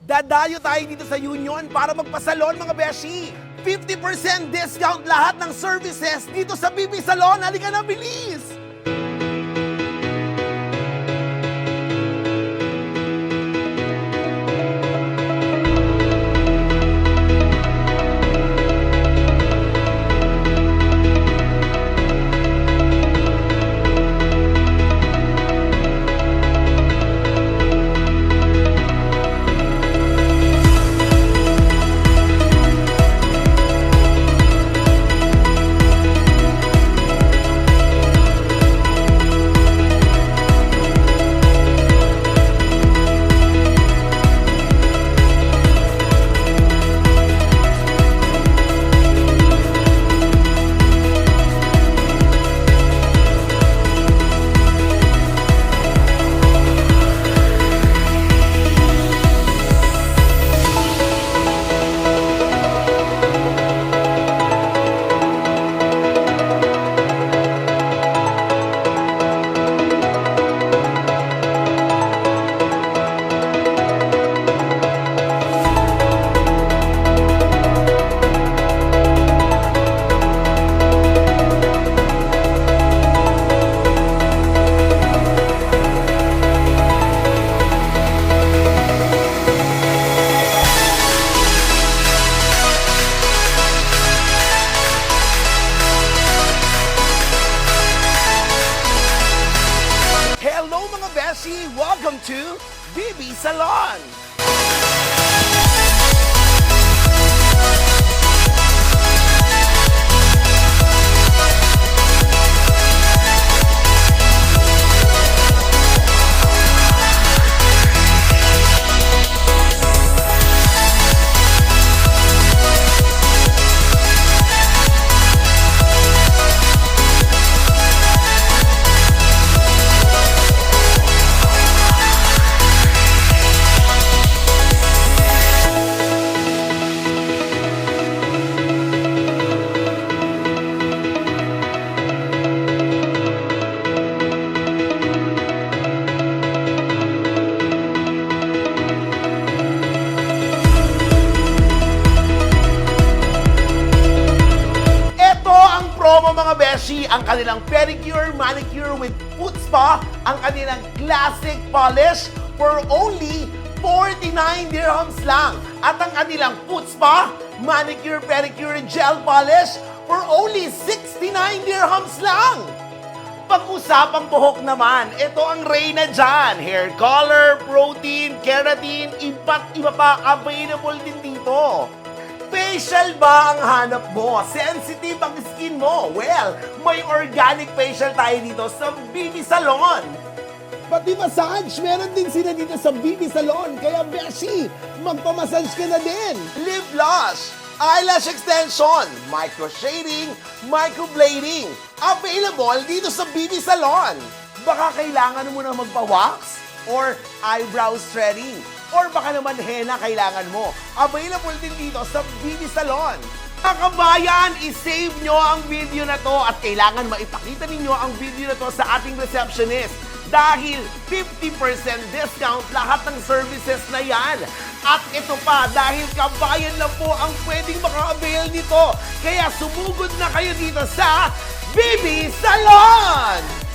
Dadayo tayo dito sa Union para magpasalon mga beshi. 50% discount lahat ng services dito sa BB Salon. Halika na, bilis! Welcome to BB Salon! Promo mga beshi, ang kanilang pedicure, manicure with foot spa, ang kanilang classic polish for only 49 dirhams lang. At ang kanilang foot spa, manicure, pedicure, and gel polish for only 69 dirhams lang. Pag-usapang buhok naman, ito ang reyna dyan. Hair color, protein, keratin, iba't iba pa available din dito. Facial ba ang hanap mo? Sensitive ang skin mo? Well, may organic facial tayo dito sa BB Salon. Pati massage, meron din sila dito sa BB Salon. Kaya beshi, magpamassage ka na din. Lip gloss, eyelash extension, micro-shading, microblading. Available dito sa BB Salon. Baka kailangan mo na magpa-wax or eyebrow threading. Or baka naman henna kailangan mo. Available din dito sa BB Salon. Mga kabayan, isave nyo ang video na to at kailangan maipakita ninyo ang video na to sa ating receptionist. Dahil 50% discount lahat ng services na yan. At ito pa, dahil kabayan lang po ang pwedeng maka-avail nito. Kaya sumugod na kayo dito sa BB Salon!